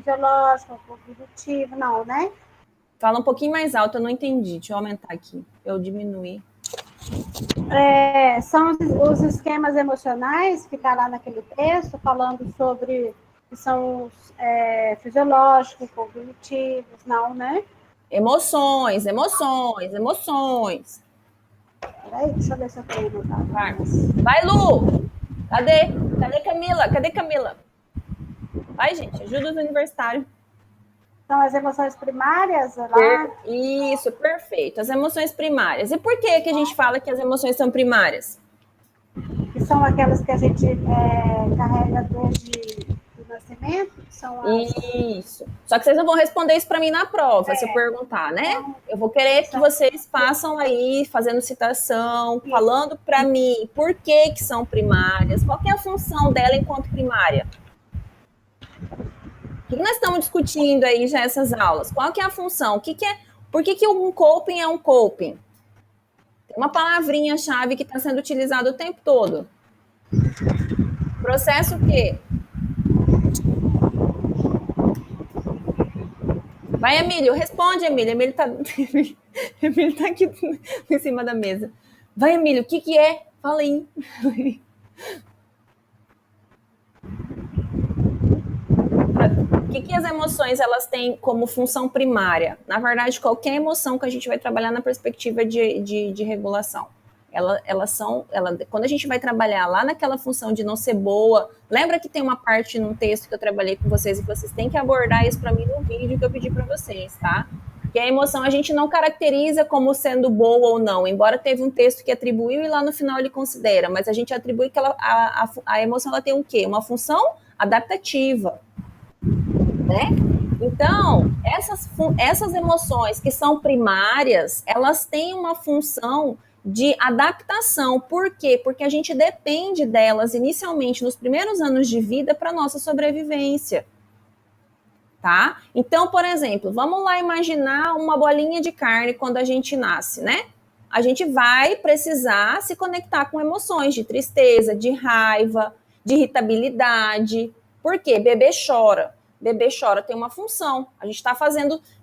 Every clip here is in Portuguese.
fisiológico, cognitivo, não, né? Fala um pouquinho mais alto, eu não entendi. Deixa eu aumentar aqui. Eu diminuí. São os esquemas emocionais que está lá naquele texto, falando sobre que são os fisiológicos, cognitivos, não, né? Emoções, emoções, emoções. Peraí, deixa eu ver se eu tenho anotado. Vai, vai, Lu! Cadê? Cadê Camila? Cadê Camila? Vai, gente, ajuda os universitários. São as emoções primárias lá. Isso, perfeito. As emoções primárias. E por que a gente fala que as emoções são primárias? Que são aquelas que a gente carrega desde o nascimento, que são as. Isso. Só que vocês não vão responder isso para mim na prova, se eu perguntar, né? Então, Eu vou querer que são, vocês façam aí, fazendo citação, falando para mim por que são primárias, qual que é a função dela enquanto primária. O que nós estamos discutindo aí já essas aulas? Qual que é a função? Por que um coping é um coping? Tem uma palavrinha-chave que está sendo utilizada o tempo todo. Processo o quê? Vai, Emílio, responde, Emílio. Emílio tá aqui em cima da mesa. Vai, Emílio, o que é? Fala aí. O que as emoções elas têm como função primária? Na verdade, qualquer emoção que a gente vai trabalhar na perspectiva de regulação. Quando a gente vai trabalhar lá naquela função de não ser boa, lembra que tem uma parte num texto que eu trabalhei com vocês e que vocês têm que abordar isso para mim no vídeo que eu pedi para vocês, tá? Que a emoção a gente não caracteriza como sendo boa ou não, embora teve um texto que atribuiu e lá no final ele considera, mas a gente atribui que a emoção ela tem um quê? Uma função adaptativa, né? Então, essas emoções que são primárias, elas têm uma função de adaptação. Por quê? Porque a gente depende delas inicialmente nos primeiros anos de vida para nossa sobrevivência. Tá? Então, por exemplo, vamos lá imaginar uma bolinha de carne quando a gente nasce, né? A gente vai precisar se conectar com emoções de tristeza, de raiva, de irritabilidade. Por quê? Bebê chora. Bebê chora tem uma função. A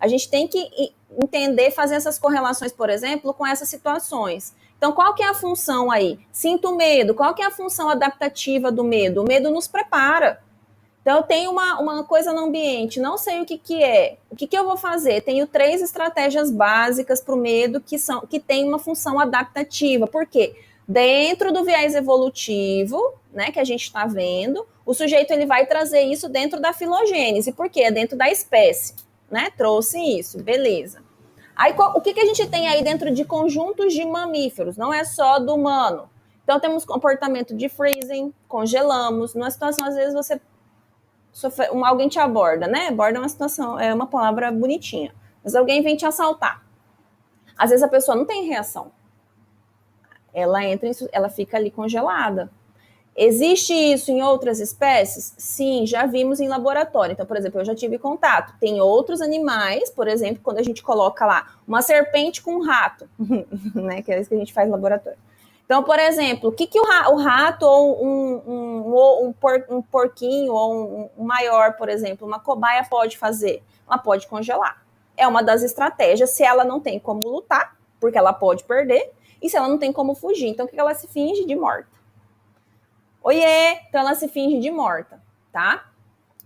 gente tem que entender, fazer essas correlações, por exemplo, com essas situações. Então, qual que é a função aí? Sinto medo. Qual que é a função adaptativa do medo? O medo nos prepara. Então, eu tenho uma coisa no ambiente, não sei o que é. O que eu vou fazer? Tenho 3 estratégias básicas para o medo que tem uma função adaptativa. Por quê? Dentro do viés evolutivo, né, que a gente está vendo, o sujeito ele vai trazer isso dentro da filogênese. Por quê? É dentro da espécie. Né? Trouxe isso, beleza. Aí, o que a gente tem aí dentro de conjuntos de mamíferos? Não é só do humano. Então, temos comportamento de freezing, congelamos. Numa situação, às vezes, alguém te aborda, né? Aborda é uma situação, é uma palavra bonitinha. Mas alguém vem te assaltar. Às vezes a pessoa não tem reação. Ela fica ali congelada. Existe isso em outras espécies? Sim, já vimos em laboratório. Então, por exemplo, eu já tive contato. Tem outros animais, por exemplo, quando a gente coloca lá uma serpente com um rato, né? Que é isso que a gente faz no laboratório. Então, por exemplo, o que o rato ou um porquinho ou um maior, por exemplo, uma cobaia pode fazer? Ela pode congelar. É uma das estratégias se ela não tem como lutar, porque ela pode perder, e se ela não tem como fugir. Então, o que ela se finge de morta? Oiê! Então, ela se finge de morta, tá?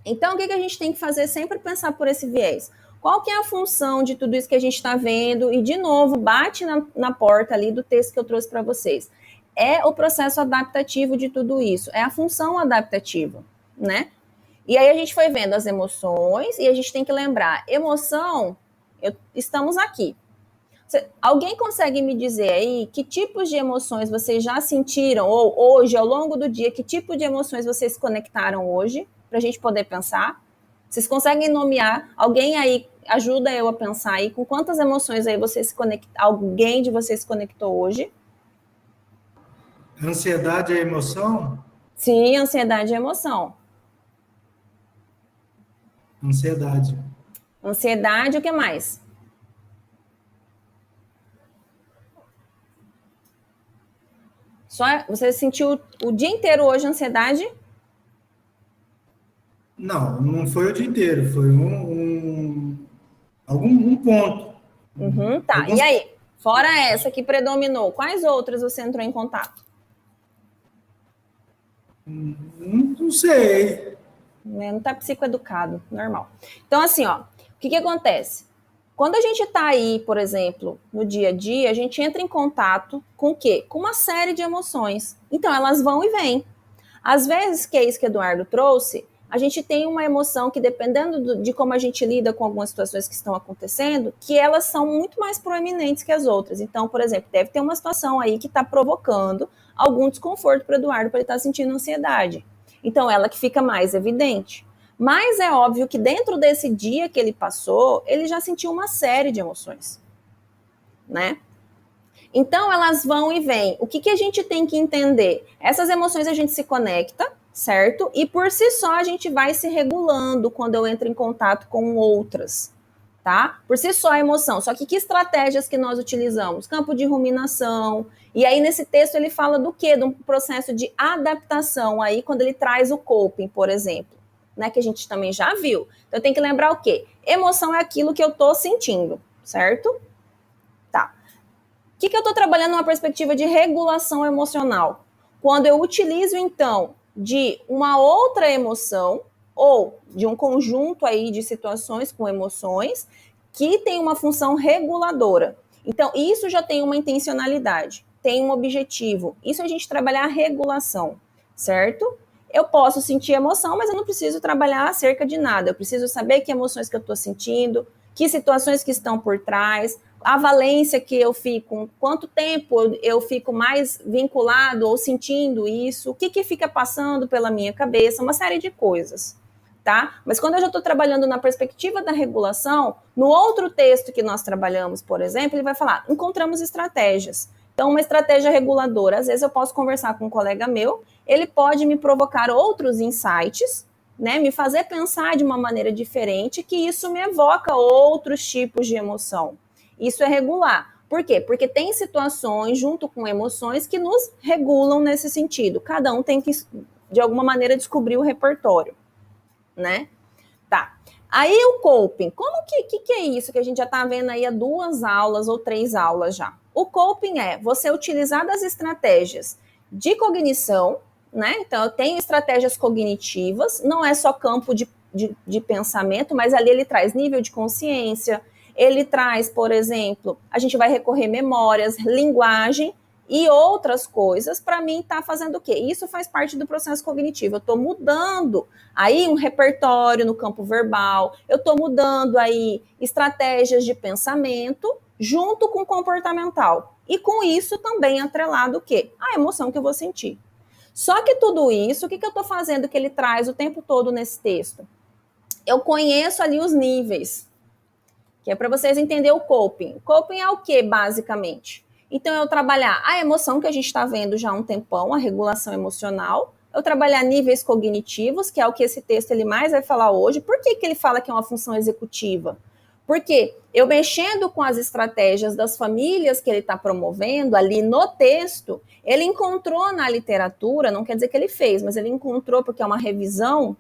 Então, o que a gente tem que fazer? Sempre pensar por esse viés. Qual que é a função de tudo isso que a gente está vendo? E, de novo, bate na porta ali do texto que eu trouxe para vocês. É o processo adaptativo de tudo isso. É a função adaptativa, né? E aí a gente foi vendo as emoções e a gente tem que lembrar, emoção, estamos aqui. Alguém consegue me dizer aí que tipos de emoções vocês já sentiram, ou hoje, ao longo do dia, que tipo de emoções vocês se conectaram hoje, para a gente poder pensar? Vocês conseguem nomear? Alguém aí ajuda eu a pensar aí com quantas emoções aí alguém de vocês se conectou hoje? Ansiedade é emoção? Sim, ansiedade é emoção. Ansiedade. Ansiedade, o que mais? Você sentiu o dia inteiro hoje ansiedade? Não foi o dia inteiro, foi um ponto. Tá, Alguns- e aí? Fora essa que predominou, quais outras você entrou em contato? Não sei. Né? Não tá psicoeducado, normal. Então, assim, ó, o que acontece? Quando a gente tá aí, por exemplo, no dia a dia, a gente entra em contato com o quê? Com uma série de emoções. Então, elas vão e vêm. Às vezes, que é isso que o Eduardo trouxe, a gente tem uma emoção que, dependendo de como a gente lida com algumas situações que estão acontecendo, que elas são muito mais proeminentes que as outras. Então, por exemplo, deve ter uma situação aí que está provocando algum desconforto para o Eduardo, para ele estar sentindo ansiedade. Então, ela que fica mais evidente. Mas é óbvio que dentro desse dia que ele passou, ele já sentiu uma série de emoções, né? Então, elas vão e vêm. O que a gente tem que entender? Essas emoções a gente se conecta, certo? E por si só a gente vai se regulando quando eu entro em contato com outras, tá? Por si só a emoção. Só que estratégias que nós utilizamos? Campo de ruminação. E aí nesse texto ele fala do quê? De um processo de adaptação aí quando ele traz o coping, por exemplo, né? Que a gente também já viu. Então eu tenho que lembrar o quê? Emoção é aquilo que eu tô sentindo, certo? Tá. O que eu estou trabalhando numa perspectiva de regulação emocional? Quando eu utilizo, então, de uma outra emoção ou de um conjunto aí de situações com emoções que tem uma função reguladora. Então, isso já tem uma intencionalidade, tem um objetivo. Isso a gente trabalhar a regulação, certo? Eu posso sentir emoção, mas eu não preciso trabalhar acerca de nada. Eu preciso saber que emoções que eu estou sentindo, que situações que estão por trás, a valência que eu fico, quanto tempo eu fico mais vinculado ou sentindo isso, o que fica passando pela minha cabeça, uma série de coisas, tá? Mas quando eu já estou trabalhando na perspectiva da regulação, no outro texto que nós trabalhamos, por exemplo, ele vai falar, encontramos estratégias. Então, uma estratégia reguladora, às vezes eu posso conversar com um colega meu, ele pode me provocar outros insights, né, me fazer pensar de uma maneira diferente, que isso me evoca outros tipos de emoção. Isso é regular. Por quê? Porque tem situações junto com emoções que nos regulam nesse sentido. Cada um tem que, de alguma maneira, descobrir o repertório, né? Tá. Aí o coping. Como que é isso que a gente já tá vendo aí há 2 aulas ou 3 aulas já? O coping é você utilizar das estratégias de cognição, né? Então, eu tenho estratégias cognitivas, não é só campo de pensamento, mas ali ele traz nível de consciência, ele traz, por exemplo, a gente vai recorrer memórias, linguagem e outras coisas para mim tá fazendo o quê? Isso faz parte do processo cognitivo. Eu estou mudando aí um repertório no campo verbal, eu estou mudando aí estratégias de pensamento junto com comportamental. E com isso também atrelado o quê? A emoção que eu vou sentir. Só que tudo isso, o que eu estou fazendo que ele traz o tempo todo nesse texto? Eu conheço ali os níveis, que é para vocês entenderem o coping. Coping é o que, basicamente? Então, eu trabalhar a emoção, que a gente está vendo já há um tempão, a regulação emocional. Eu trabalhar níveis cognitivos, que é o que esse texto ele mais vai falar hoje. Por que ele fala que é uma função executiva? Porque eu mexendo com as estratégias das famílias que ele está promovendo ali no texto, ele encontrou na literatura, não quer dizer que ele fez, mas ele encontrou, porque é uma revisão,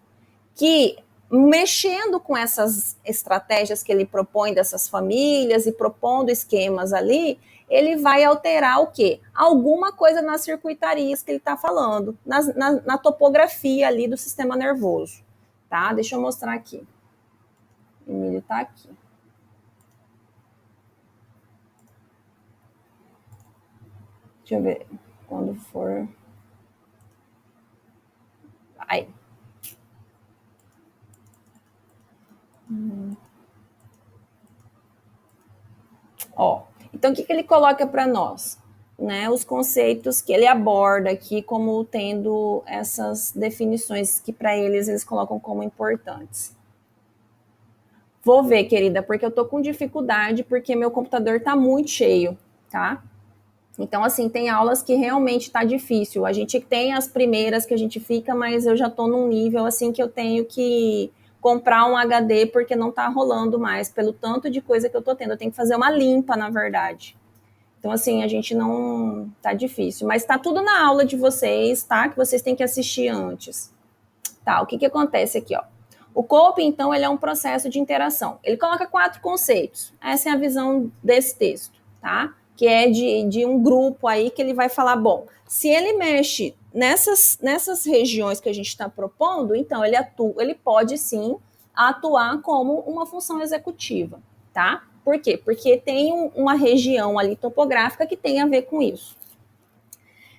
que mexendo com essas estratégias que ele propõe dessas famílias e propondo esquemas ali, ele vai alterar o quê? Alguma coisa nas circuitarias que ele está falando, na topografia ali do sistema nervoso, tá? Deixa eu mostrar aqui. O Emílio está aqui. Deixa eu ver. Quando for... Aí. Ó, então o que ele coloca para nós? Né, os conceitos que ele aborda aqui como tendo essas definições que para eles colocam como importantes. Vou ver, querida, porque eu tô com dificuldade, porque meu computador tá muito cheio, tá? Então, assim, tem aulas que realmente tá difícil. A gente tem as primeiras que a gente fica, mas eu já tô num nível, assim, que eu tenho que comprar um HD porque não tá rolando mais, pelo tanto de coisa que eu tô tendo. Eu tenho que fazer uma limpa, na verdade. Então, assim, a gente não... Tá difícil. Mas tá tudo na aula de vocês, tá? Que vocês têm que assistir antes. Tá, o que acontece aqui, ó? O coping, então, ele é um processo de interação. Ele coloca 4 conceitos. Essa é a visão desse texto, tá? Que é de um grupo aí que ele vai falar, bom, se ele mexe nessas regiões que a gente está propondo, então ele pode sim atuar como uma função executiva, tá? Por quê? Porque tem uma região ali topográfica que tem a ver com isso.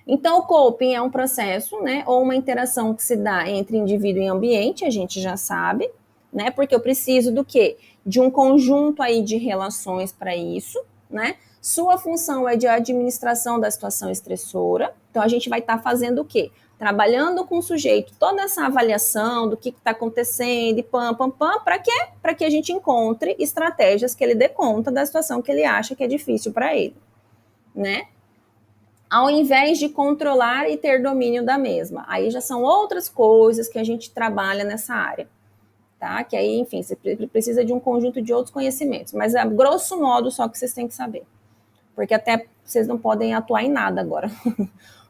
Então, o coping é um processo, né, ou uma interação que se dá entre indivíduo e ambiente, a gente já sabe, né, porque eu preciso do quê? De um conjunto aí de relações para isso, né? Sua função é de administração da situação estressora, então a gente vai estar fazendo o quê? Trabalhando com o sujeito toda essa avaliação do que está acontecendo e para quê? Para que a gente encontre estratégias que ele dê conta da situação que ele acha que é difícil para ele, né? Ao invés de controlar e ter domínio da mesma. Aí já são outras coisas que a gente trabalha nessa área, tá? Que aí, enfim, você precisa de um conjunto de outros conhecimentos, mas a grosso modo só que vocês têm que saber, porque até vocês não podem atuar em nada agora.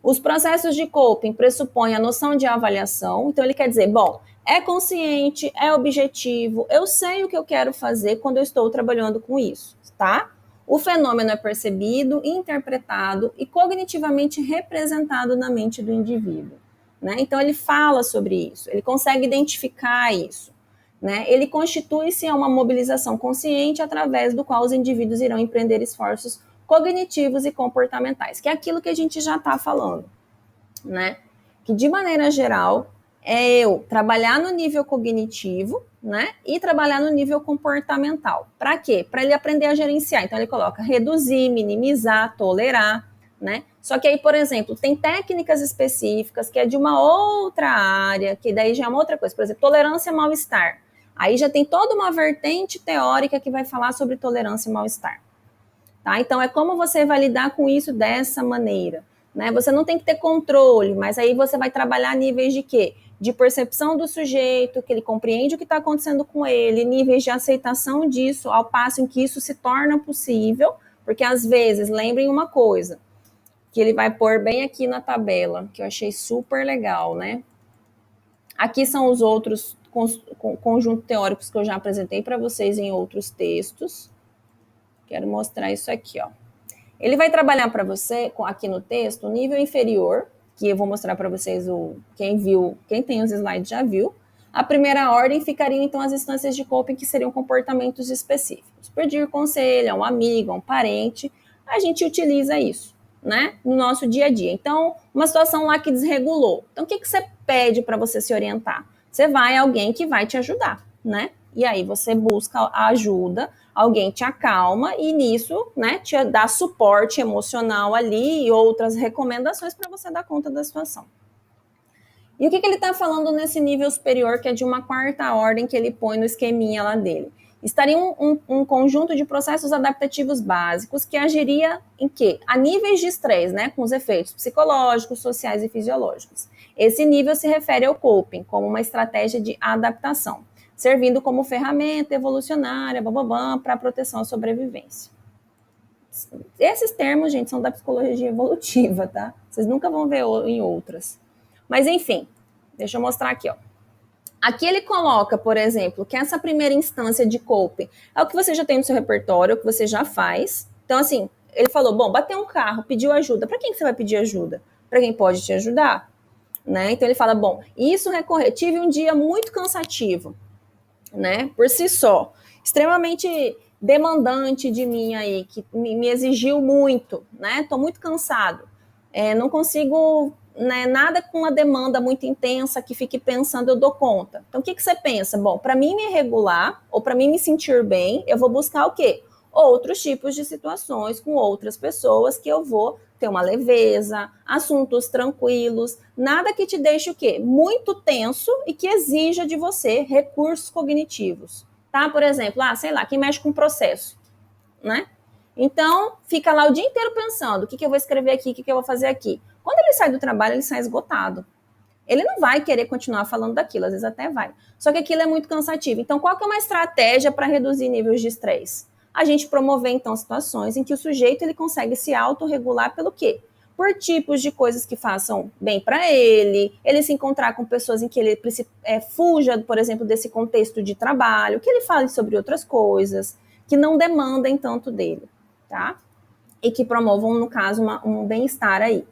Os processos de coping pressupõem a noção de avaliação, então ele quer dizer, bom, é consciente, é objetivo, eu sei o que eu quero fazer quando eu estou trabalhando com isso, tá? O fenômeno é percebido, interpretado e cognitivamente representado na mente do indivíduo, né? Então, ele fala sobre isso, ele consegue identificar isso, né? Ele constitui-se a uma mobilização consciente através do qual os indivíduos irão empreender esforços cognitivos e comportamentais, que é aquilo que a gente já está falando, né? Que, de maneira geral, é eu trabalhar no nível cognitivo, né? E trabalhar no nível comportamental. Para quê? Para ele aprender a gerenciar. Então, ele coloca reduzir, minimizar, tolerar, né? Só que aí, por exemplo, tem técnicas específicas que é de uma outra área, que daí já é uma outra coisa. Por exemplo, tolerância ao mal-estar. Aí já tem toda uma vertente teórica que vai falar sobre tolerância ao mal-estar. Tá? Então, é como você vai lidar com isso dessa maneira, né? Você não tem que ter controle, mas aí você vai trabalhar níveis de quê? De percepção do sujeito, que ele compreende o que está acontecendo com ele, níveis de aceitação disso, ao passo em que isso se torna possível, porque às vezes, lembrem uma coisa, que ele vai pôr bem aqui na tabela, que eu achei super legal, né? Aqui são os outros conjuntos teóricos que eu já apresentei para vocês em outros textos. Quero mostrar isso aqui, ó. Ele vai trabalhar para você, aqui no texto, o nível inferior, que eu vou mostrar para vocês, quem tem os slides já viu. A primeira ordem ficariam, então, as instâncias de coping, que seriam comportamentos específicos. Pedir conselho a um amigo, a um parente, a gente utiliza isso, né, no nosso dia a dia. Então, uma situação lá que desregulou. Então, o que você pede para você se orientar? Você vai a alguém que vai te ajudar, né? E aí você busca a ajuda, alguém te acalma e nisso, né, te dá suporte emocional ali e outras recomendações para você dar conta da situação. E o que ele está falando nesse nível superior, que é de uma quarta ordem que ele põe no esqueminha lá dele? Estaria um conjunto de processos adaptativos básicos que agiria em quê? A níveis de estresse, né, com os efeitos psicológicos, sociais e fisiológicos. Esse nível se refere ao coping, como uma estratégia de adaptação, servindo como ferramenta evolucionária, para a proteção à sobrevivência. Esses termos, gente, são da psicologia evolutiva, tá? Vocês nunca vão ver em outras. Mas, enfim, deixa eu mostrar aqui, ó. Aqui ele coloca, por exemplo, que essa primeira instância de coping é o que você já tem no seu repertório, é o que você já faz. Então, assim, ele falou, bom, bateu um carro, pediu ajuda. Para quem que você vai pedir ajuda? Para quem pode te ajudar, né? Então, ele fala, bom, isso recorrer, tive um dia muito cansativo, né, por si só, extremamente demandante de mim aí, que me exigiu muito, né, tô muito cansado, não consigo, né, nada com uma demanda muito intensa que fique pensando, eu dou conta. Então, o que você pensa? Bom, para mim me regular, ou para mim me sentir bem, eu vou buscar o quê? Outros tipos de situações com outras pessoas que eu vou ter uma leveza, assuntos tranquilos, nada que te deixe o quê? Muito tenso e que exija de você recursos cognitivos, tá? Por exemplo, sei lá, quem mexe com processo, né? Então, fica lá o dia inteiro pensando, o que eu vou escrever aqui, o que eu vou fazer aqui. Quando ele sai do trabalho, ele sai esgotado. Ele não vai querer continuar falando daquilo, às vezes até vai. Só que aquilo é muito cansativo. Então, qual que é uma estratégia para reduzir níveis de estresse? A gente promover, então, situações em que o sujeito ele consegue se autorregular pelo quê? por tipos de coisas que façam bem para ele se encontrar com pessoas em que ele fuja, por exemplo, desse contexto de trabalho, que ele fale sobre outras coisas, que não demandem tanto dele, tá? E que promovam, no caso, um bem-estar aí.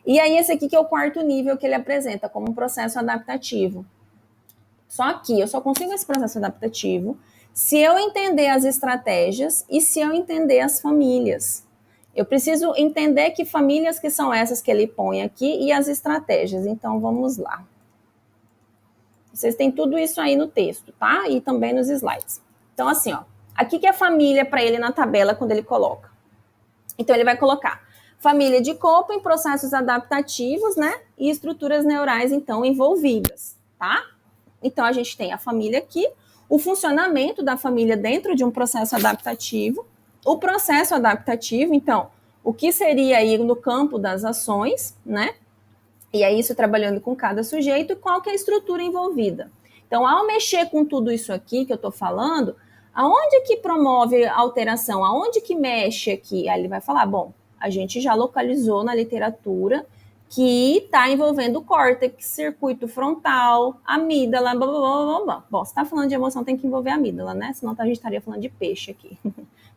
E aí esse aqui que é o quarto nível que ele apresenta como um processo adaptativo. Só que eu só consigo esse processo adaptativo se eu entender as estratégias e se eu entender as famílias. Eu preciso entender que famílias que são essas que ele põe aqui e as estratégias. Então, vamos lá. Vocês têm tudo isso aí no texto, tá? E também nos slides. Então, assim, ó. Aqui que é família para ele na tabela quando ele coloca. Então, ele vai colocar família de Kolpo em processos adaptativos, né? E estruturas neurais, então, envolvidas, tá? Então, a gente tem a família aqui, o funcionamento da família dentro de um processo adaptativo, o processo adaptativo, então, o que seria aí no campo das ações, né? E é isso trabalhando com cada sujeito, e qual que é a estrutura envolvida. Então, ao mexer com tudo isso aqui que eu estou falando, aonde que promove a alteração? Aonde que mexe aqui? Aí ele vai falar, bom, a gente já localizou na literatura que está envolvendo o córtex, circuito frontal, amígdala, blá, blá, blá, blá, blá. Bom, se está falando de emoção, tem que envolver a amígdala, né? Senão a gente estaria falando de peixe aqui.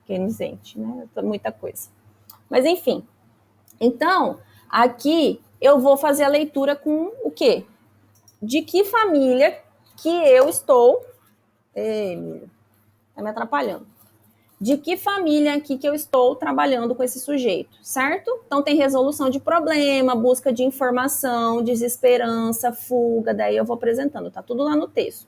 Quem não sente, né? Muita coisa. Mas, enfim. Então, aqui eu vou fazer a leitura com o quê? De que família que eu estou... Está me atrapalhando. De que família aqui que eu estou trabalhando com esse sujeito, certo? Então, tem resolução de problema, busca de informação, desesperança, fuga, daí eu vou apresentando, tá tudo lá no texto.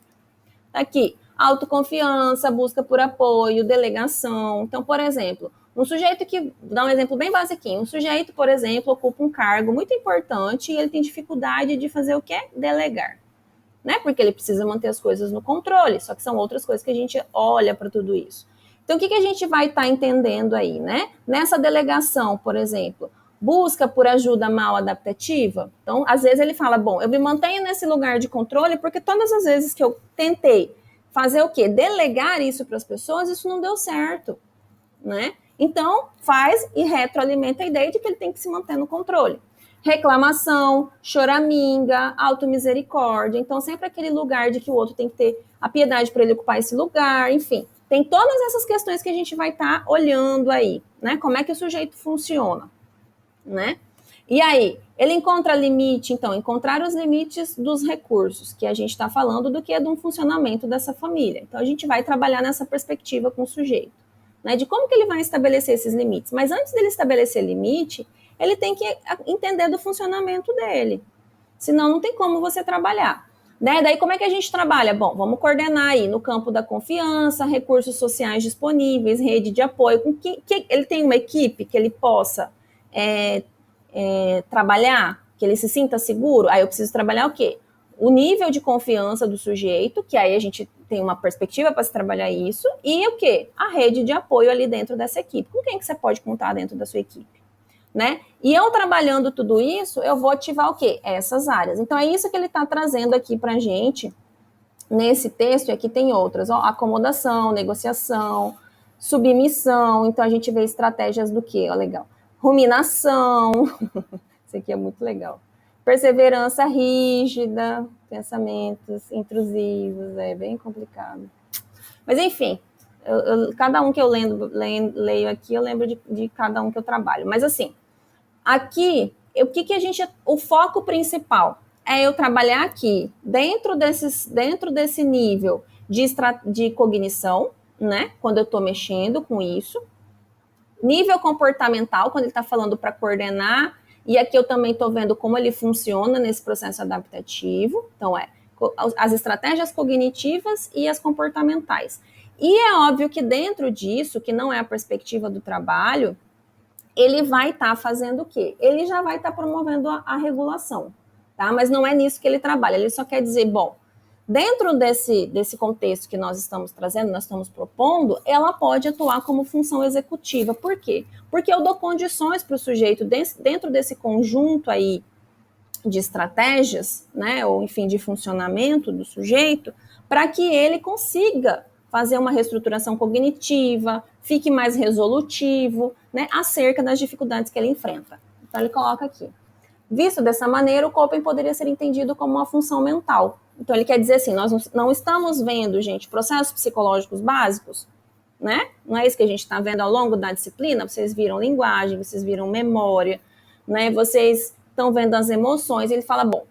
Tá aqui, autoconfiança, busca por apoio, delegação. Então, por exemplo, um sujeito que, dá um exemplo bem basiquinho, um sujeito, por exemplo, ocupa um cargo muito importante e ele tem dificuldade de fazer o quê? Delegar, né? Porque ele precisa manter as coisas no controle, só que são outras coisas que a gente olha para tudo isso. Então, o que a gente vai estar entendendo aí, né? Nessa delegação, por exemplo, busca por ajuda mal adaptativa. Então, às vezes ele fala, bom, eu me mantenho nesse lugar de controle porque todas as vezes que eu tentei fazer o quê? Delegar isso para as pessoas, isso não deu certo, né? Então, faz e retroalimenta a ideia de que ele tem que se manter no controle. Reclamação, choraminga, automisericórdia. Então, sempre aquele lugar de que o outro tem que ter a piedade para ele ocupar esse lugar, enfim. Tem todas essas questões que a gente vai estar olhando aí, né? Como é que o sujeito funciona, né? E aí, ele encontra limite, então, encontrar os limites dos recursos, que a gente está falando do que é de um funcionamento dessa família. Então, a gente vai trabalhar nessa perspectiva com o sujeito, né? De como que ele vai estabelecer esses limites. Mas antes dele estabelecer limite, ele tem que entender do funcionamento dele. Senão, não tem como você trabalhar. Né? Daí, como é que a gente trabalha? Bom, vamos coordenar aí no campo da confiança, recursos sociais disponíveis, rede de apoio, com que ele tem uma equipe que ele possa trabalhar, que ele se sinta seguro. Aí eu preciso trabalhar o quê? O nível de confiança do sujeito, que aí a gente tem uma perspectiva para se trabalhar isso, e o quê? A rede de apoio ali dentro dessa equipe. Com quem que você pode contar dentro da sua equipe? Né? E eu trabalhando tudo isso, eu vou ativar o quê? Essas áreas. Então, é isso que ele está trazendo aqui para a gente nesse texto, e aqui tem outras, ó, acomodação, negociação, submissão. Então, a gente vê estratégias do quê? Ó, legal. Ruminação, isso aqui é muito legal. Perseverança rígida, pensamentos intrusivos, é bem complicado. Mas, enfim, cada um que eu leio aqui, eu lembro de cada um que eu trabalho. Mas, assim, aqui, o foco principal é eu trabalhar aqui, dentro desse nível de cognição, né? Quando eu estou mexendo com isso. Nível comportamental, quando ele está falando para coordenar, e aqui eu também estou vendo como ele funciona nesse processo adaptativo. Então, as estratégias cognitivas e as comportamentais. E é óbvio que dentro disso, que não é a perspectiva do trabalho, ele vai estar fazendo o quê? Ele já vai estar promovendo a regulação, tá? Mas não é nisso que ele trabalha. Ele só quer dizer, bom, dentro desse contexto que nós estamos trazendo, nós estamos propondo, ela pode atuar como função executiva. Por quê? Porque eu dou condições para o sujeito, dentro desse conjunto aí de estratégias, né, ou enfim, de funcionamento do sujeito, para que ele consiga fazer uma reestruturação cognitiva, fique mais resolutivo, né, acerca das dificuldades que ele enfrenta. Então, ele coloca aqui. Visto dessa maneira, o coping poderia ser entendido como uma função mental. Então, ele quer dizer assim, nós não estamos vendo, gente, processos psicológicos básicos, né? Não é isso que a gente está vendo ao longo da disciplina? Vocês viram linguagem, vocês viram memória, né? Vocês estão vendo as emoções. Ele fala, bom,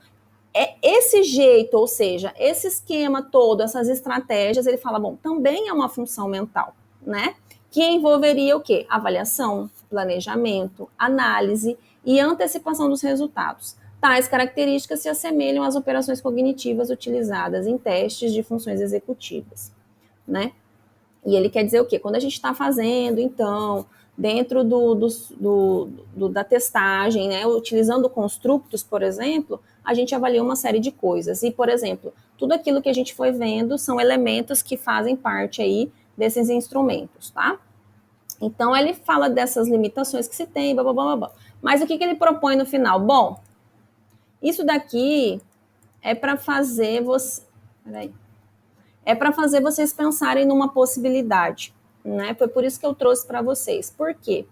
é esse jeito, ou seja, esse esquema todo, essas estratégias, ele fala, bom, também é uma função mental, né? Que envolveria o quê? Avaliação, planejamento, análise e antecipação dos resultados. Tais características se assemelham às operações cognitivas utilizadas em testes de funções executivas, né? E ele quer dizer o quê? Quando a gente está fazendo, então, dentro da testagem, né, utilizando construtos, por exemplo, a gente avalia uma série de coisas. E, por exemplo, tudo aquilo que a gente foi vendo são elementos que fazem parte aí desses instrumentos, tá? Então, ele fala dessas limitações que se tem, blá, blá, blá, blá. Mas o que ele propõe no final? Bom, isso daqui é para fazer você... Peraí. É para fazer vocês pensarem numa possibilidade, né? Foi por isso que eu trouxe para vocês. Por quê?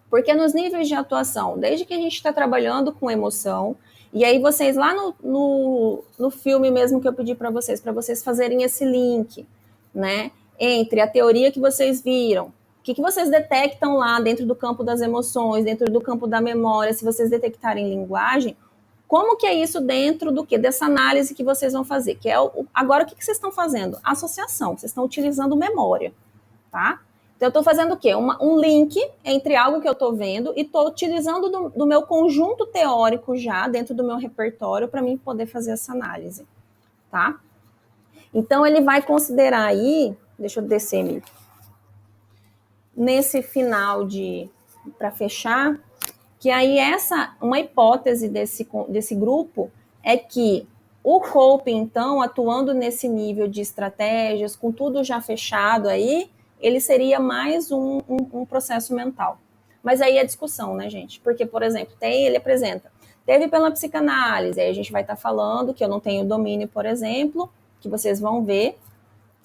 Porque nos níveis de atuação, desde que a gente está trabalhando com emoção, e aí vocês lá no filme mesmo que eu pedi para vocês fazerem esse link, né? Entre a teoria que vocês viram, o que vocês detectam lá dentro do campo das emoções, dentro do campo da memória, se vocês detectarem linguagem, como que é isso dentro do quê? Dessa análise que vocês vão fazer, que é agora o que vocês estão fazendo? Associação, vocês estão utilizando memória, tá? Então eu estou fazendo o quê? Um link entre algo que eu estou vendo e estou utilizando do meu conjunto teórico já, dentro do meu repertório, para mim poder fazer essa análise, tá? Então ele vai considerar aí, deixa eu descer, Emílio, nesse final para fechar, que aí uma hipótese desse grupo é que o coping, então, atuando nesse nível de estratégias, com tudo já fechado aí, ele seria mais um processo mental. Mas aí é discussão, né, gente? Porque, por exemplo, ele apresenta, teve pela psicanálise, aí a gente vai estar falando que eu não tenho domínio, por exemplo, que vocês vão ver,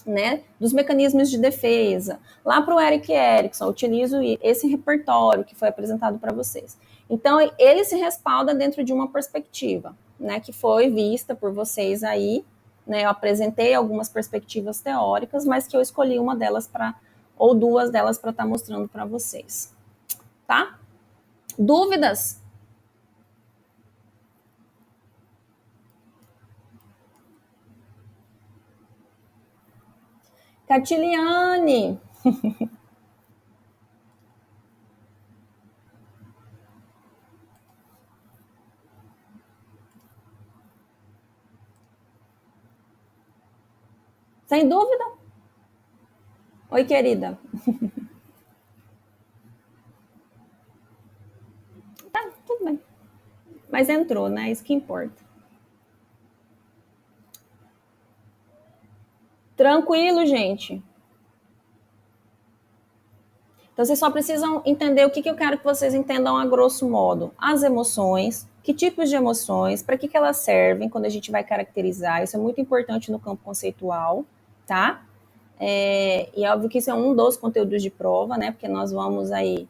né, dos mecanismos de defesa. Lá para o Erik Erikson, eu utilizo esse repertório que foi apresentado para vocês. Então, ele se respalda dentro de uma perspectiva, né, que foi vista por vocês aí, né, eu apresentei algumas perspectivas teóricas, mas que eu escolhi uma delas ou duas delas para estar mostrando para vocês. Tá? Dúvidas? Catiliane. Sem dúvida? Oi, querida. Tá, tudo bem. Mas entrou, né? Isso que importa. Tranquilo, gente. Então, vocês só precisam entender o que eu quero que vocês entendam a grosso modo. As emoções, que tipos de emoções, para que elas servem quando a gente vai caracterizar. Isso é muito importante no campo conceitual, tá? E é óbvio que isso é um dos conteúdos de prova, né? Porque nós vamos aí...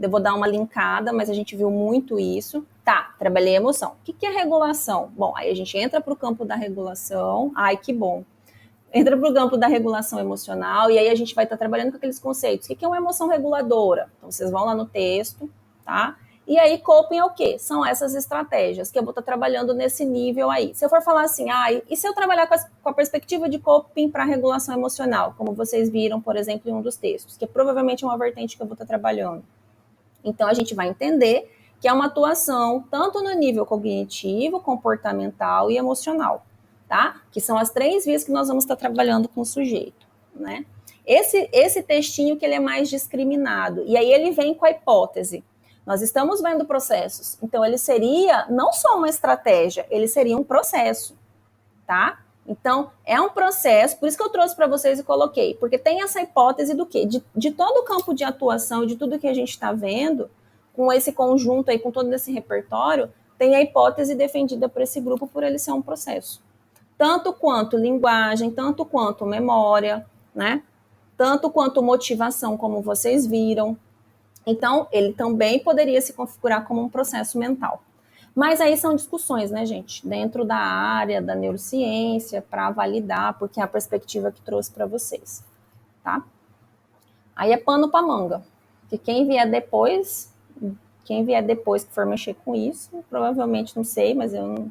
Eu vou dar uma linkada, mas a gente viu muito isso. Tá, trabalhei a emoção. O que é regulação? Bom, aí a gente entra para o campo da regulação. Ai, que bom. Entra para o campo da regulação emocional e aí a gente vai estar trabalhando com aqueles conceitos. O que é uma emoção reguladora? Então, vocês vão lá no texto, tá? E aí, coping é o quê? São essas estratégias que eu vou estar trabalhando nesse nível aí. Se eu for falar assim, e se eu trabalhar com a perspectiva de coping para regulação emocional, como vocês viram, por exemplo, em um dos textos, que provavelmente é uma vertente que eu vou estar trabalhando. Então, a gente vai entender que é uma atuação tanto no nível cognitivo, comportamental e emocional. Tá? Que são as 3 vias que nós vamos estar trabalhando com o sujeito, né? Esse textinho que ele é mais discriminado, e aí ele vem com a hipótese. Nós estamos vendo processos, então ele seria não só uma estratégia, ele seria um processo, tá? Então, é um processo, por isso que eu trouxe para vocês e coloquei, porque tem essa hipótese do quê? De todo o campo de atuação, de tudo que a gente está vendo, com esse conjunto aí, com todo esse repertório, tem a hipótese defendida por esse grupo por ele ser um processo. Tanto quanto linguagem, tanto quanto memória, né? Tanto quanto motivação, como vocês viram. Então, ele também poderia se configurar como um processo mental. Mas aí são discussões, né, gente, dentro da área da neurociência para validar, porque é a perspectiva que trouxe para vocês, tá? Aí é pano para manga, que quem vier depois que for mexer com isso, provavelmente não sei, mas eu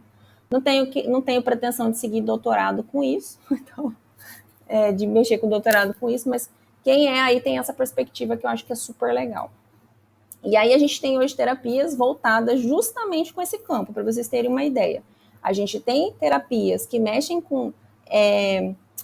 não tenho pretensão de seguir doutorado com isso, então, de mexer com doutorado com isso, mas quem é aí tem essa perspectiva que eu acho que é super legal. E aí a gente tem hoje terapias voltadas justamente com esse campo, para vocês terem uma ideia. A gente tem terapias que mexem com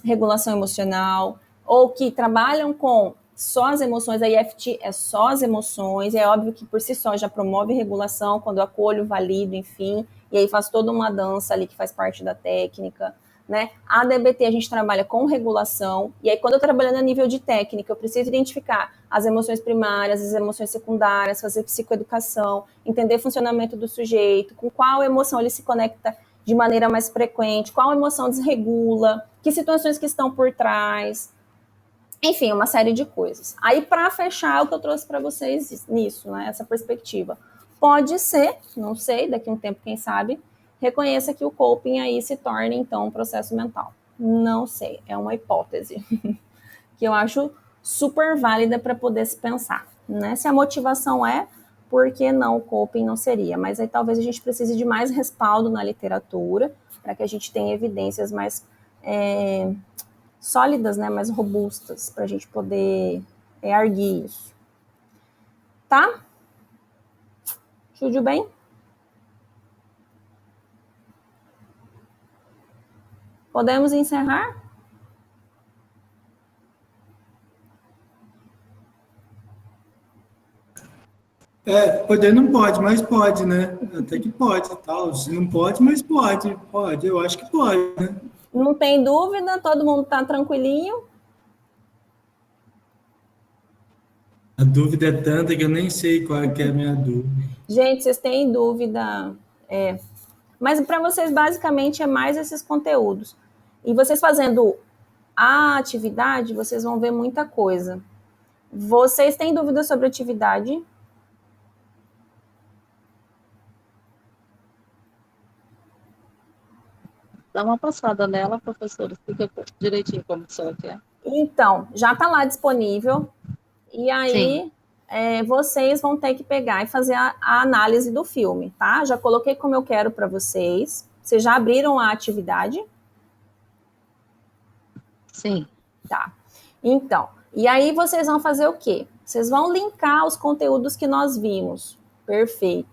regulação emocional, ou que trabalham com só as emoções, a EFT é só as emoções, é óbvio que por si só já promove regulação, quando eu acolho, valido, enfim, e aí faz toda uma dança ali que faz parte da técnica, né? A DBT a gente trabalha com regulação, e aí quando eu trabalhando a nível de técnica, eu preciso identificar as emoções primárias, as emoções secundárias, fazer psicoeducação, entender o funcionamento do sujeito, com qual emoção ele se conecta de maneira mais frequente, qual emoção desregula, que situações que estão por trás, enfim, uma série de coisas. Aí, para fechar, o que eu trouxe para vocês nisso, né, essa perspectiva. Pode ser, não sei, daqui a um tempo, quem sabe, reconheça que o coping aí se torne, então, um processo mental. Não sei, é uma hipótese que eu acho super válida para poder se pensar, né? Se a motivação por que não o coping não seria? Mas aí talvez a gente precise de mais respaldo na literatura para que a gente tenha evidências mais sólidas, né, mais robustas, para a gente poder erguer isso. Tá? Tudo bem? Podemos encerrar? Poder não pode, mas pode, né? Até que pode, tal. Se não pode, mas pode. Pode, eu acho que pode, né? Não tem dúvida, todo mundo tá tranquilinho? A dúvida é tanta que eu nem sei qual que é a minha dúvida. Gente, vocês têm dúvida? Mas para vocês, basicamente, é mais esses conteúdos. E vocês fazendo a atividade, vocês vão ver muita coisa. Vocês têm dúvida sobre atividade? Dá uma passada nela, professora, explica direitinho como que você quer. Então, já está lá disponível. E aí, vocês vão ter que pegar e fazer a análise do filme, tá? Já coloquei como eu quero para vocês. Vocês já abriram a atividade? Sim. Tá. Então, e aí vocês vão fazer o quê? Vocês vão linkar os conteúdos que nós vimos. Perfeito.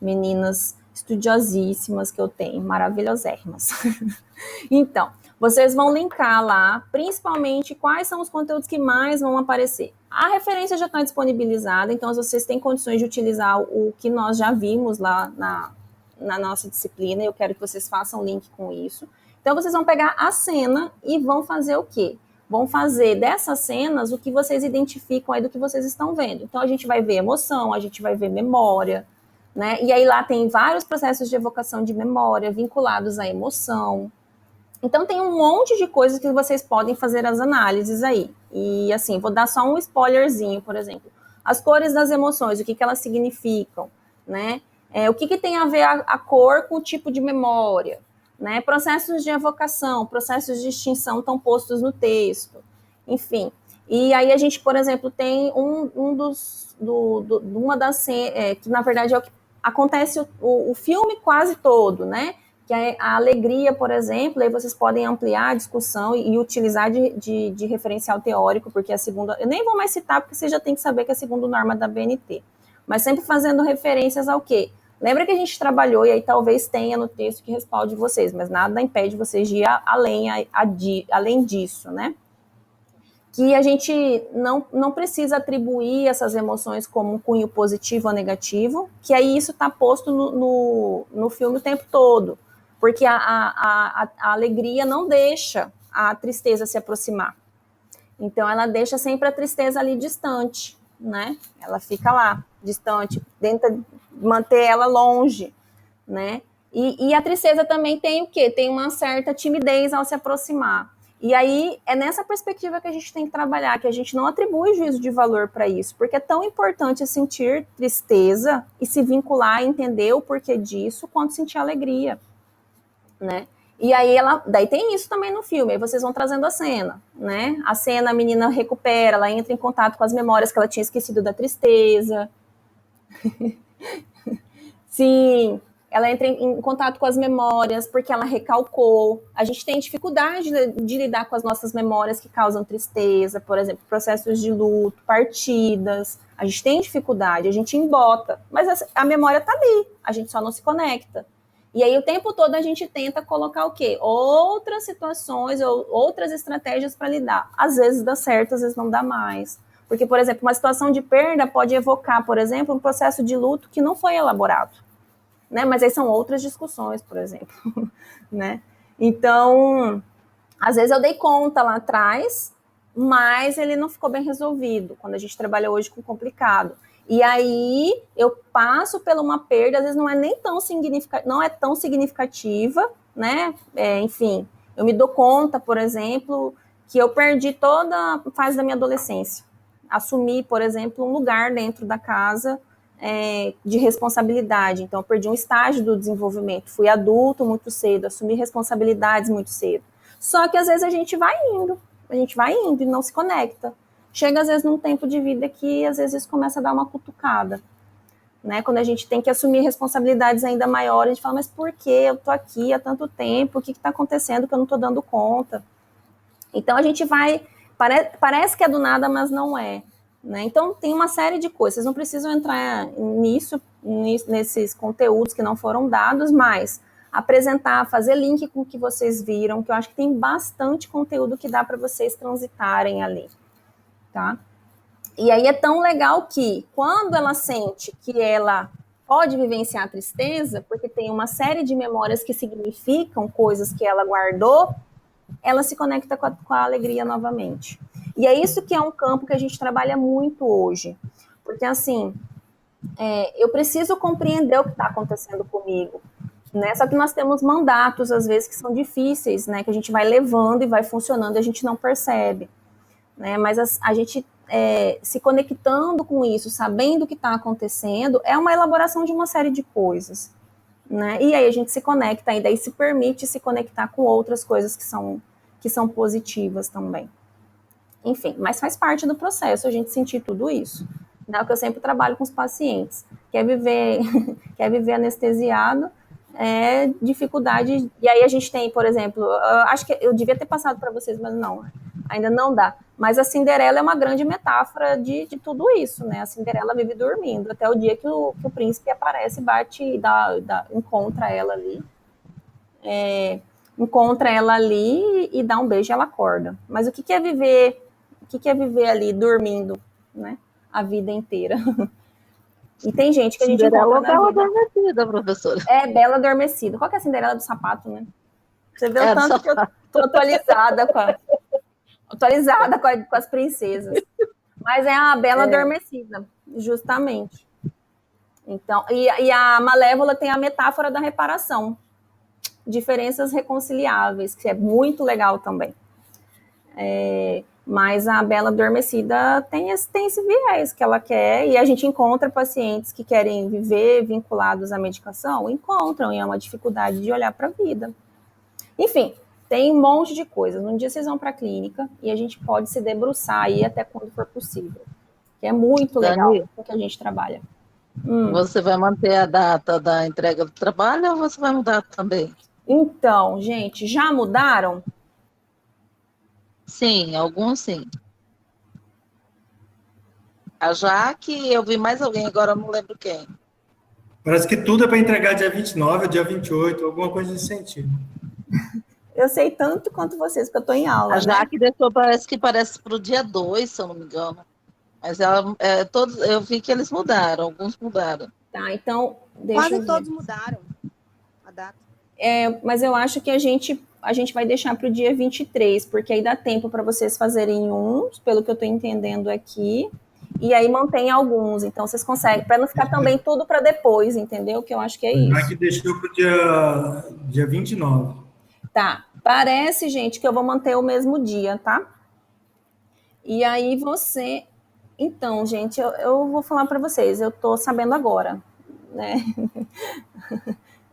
Meninas estudiosíssimas que eu tenho, maravilhosérrimas. Então, vocês vão linkar lá, principalmente, quais são os conteúdos que mais vão aparecer. A referência já está disponibilizada, então vocês têm condições de utilizar o que nós já vimos lá na nossa disciplina, eu quero que vocês façam link com isso. Então, vocês vão pegar a cena e vão fazer o quê? Vão fazer dessas cenas o que vocês identificam aí do que vocês estão vendo. Então, a gente vai ver emoção, a gente vai ver memória, né? E aí lá tem vários processos de evocação de memória vinculados à emoção. Então, tem um monte de coisas que vocês podem fazer as análises aí. E, assim, vou dar só um spoilerzinho, por exemplo. As cores das emoções, o que elas significam, né? O que tem a ver a cor com o tipo de memória, né? Processos de evocação, processos de extinção estão postos no texto, enfim. E aí a gente, por exemplo, tem uma das que na verdade é o que acontece o filme quase todo, né? Que a alegria, por exemplo, aí vocês podem ampliar a discussão e utilizar de referencial teórico, porque a segunda, eu nem vou mais citar, porque você já tem que saber que é a segunda norma da BNT, mas sempre fazendo referências ao quê? Lembra que a gente trabalhou, e aí talvez tenha no texto que respalde vocês, mas nada impede vocês de ir além disso, né? Que a gente não precisa atribuir essas emoções como um cunho positivo ou negativo, que aí isso está posto no filme o tempo todo, porque a alegria não deixa a tristeza se aproximar. Então, ela deixa sempre a tristeza ali distante, né? Ela fica lá, distante, tenta manter ela longe, né? E a tristeza também tem o quê? Tem uma certa timidez ao se aproximar. E aí, é nessa perspectiva que a gente tem que trabalhar, que a gente não atribui juízo de valor para isso, porque é tão importante sentir tristeza e se vincular, entender o porquê disso, quanto sentir alegria, né? E aí, daí tem isso também no filme, aí vocês vão trazendo a cena, né? A cena, a menina recupera, ela entra em contato com as memórias que ela tinha esquecido da tristeza. Sim, ela entra em contato com as memórias porque ela recalcou. A gente tem dificuldade de lidar com as nossas memórias que causam tristeza, por exemplo, processos de luto, partidas. A gente tem dificuldade, a gente embota, mas a memória está ali, a gente só não se conecta. E aí o tempo todo a gente tenta colocar o quê? Outras situações ou outras estratégias para lidar. Às vezes dá certo, às vezes não dá mais. Porque, por exemplo, uma situação de perda pode evocar, por exemplo, um processo de luto que não foi elaborado. Né? Mas aí são outras discussões, por exemplo. Né? Então, às vezes eu dei conta lá atrás, mas ele não ficou bem resolvido, quando a gente trabalha hoje com complicado. E aí eu passo por uma perda, às vezes não é nem tão significativa, né? Enfim, eu me dou conta, por exemplo, que eu perdi toda a fase da minha adolescência. Assumi, por exemplo, um lugar dentro da casa de responsabilidade. Então, eu perdi um estágio do desenvolvimento. Fui adulto muito cedo, assumi responsabilidades muito cedo. Só que às vezes a gente vai indo e não se conecta. Chega, às vezes, num tempo de vida que, às vezes, isso começa a dar uma cutucada. Né? Quando a gente tem que assumir responsabilidades ainda maiores, a gente fala, mas por que eu tô aqui há tanto tempo? O que está acontecendo que eu não estou dando conta? Então, a gente vai... Parece que é do nada, mas não é. Né? Então, tem uma série de coisas. Vocês não precisam entrar nesses conteúdos que não foram dados, mas apresentar, fazer link com o que vocês viram, que eu acho que tem bastante conteúdo que dá para vocês transitarem ali. Tá? E aí é tão legal que, quando ela sente que ela pode vivenciar a tristeza, porque tem uma série de memórias que significam coisas que ela guardou, ela se conecta com a alegria novamente. E é isso que é um campo que a gente trabalha muito hoje. Porque, assim, eu preciso compreender o que está acontecendo comigo. Né? Só que nós temos mandatos, às vezes, que são difíceis, né? Que a gente vai levando e vai funcionando e a gente não percebe. Né? Mas a gente se conectando com isso, sabendo o que está acontecendo, é uma elaboração de uma série de coisas. Né? E aí a gente se conecta, e daí se permite se conectar com outras coisas que são positivas também. Enfim, mas faz parte do processo a gente sentir tudo isso. Né? O que eu sempre trabalho com os pacientes. Quer viver anestesiado, dificuldade. E aí a gente tem, por exemplo, acho que eu devia ter passado para vocês, mas não, ainda não dá. Mas a Cinderela é uma grande metáfora de tudo isso, né? A Cinderela vive dormindo até o dia que o príncipe aparece, bate e encontra ela ali. Encontra ela ali e dá um beijo e ela acorda. Mas o que é viver ali dormindo, né? A vida inteira. E tem gente que a gente Cinderela encontra na vida. Bela Adormecida, professora. Bela Adormecida. Qual que é a Cinderela do sapato, né? Você vê o tanto que eu tô atualizada com as princesas. Mas é a Bela Adormecida, justamente. Então, e a Malévola tem a metáfora da reparação. Diferenças reconciliáveis, que é muito legal também. Mas a Bela Adormecida tem esse viés que ela quer, e a gente encontra pacientes que querem viver vinculados à medicação, encontram, e é uma dificuldade de olhar para a vida. Enfim, tem um monte de coisas. Um dia vocês vão para a clínica e a gente pode se debruçar aí até quando for possível. Que é muito legal o que a gente trabalha. Você vai manter a data da entrega do trabalho ou você vai mudar também? Então, gente, já mudaram? Sim, alguns sim. A Jaque, eu vi mais alguém, agora eu não lembro quem. Parece que tudo é para entregar dia 29 ou dia 28, alguma coisa nesse sentido. Eu sei tanto quanto vocês, porque eu estou em aula. A Jaque deixou, parece para o dia 2, se eu não me engano. Mas eu vi que eles mudaram, alguns mudaram. Tá, então, quase todos mudaram a data. Mas eu acho que a gente vai deixar para o dia 23, porque aí dá tempo para vocês fazerem uns, pelo que eu estou entendendo aqui, e aí mantém alguns, então vocês conseguem, para não ficar também tudo para depois, entendeu? Que eu acho que é isso. Já que deixou para o dia 29. Tá, parece, gente, que eu vou manter o mesmo dia, tá? E aí você... Então, gente, eu vou falar para vocês, eu tô sabendo agora, né?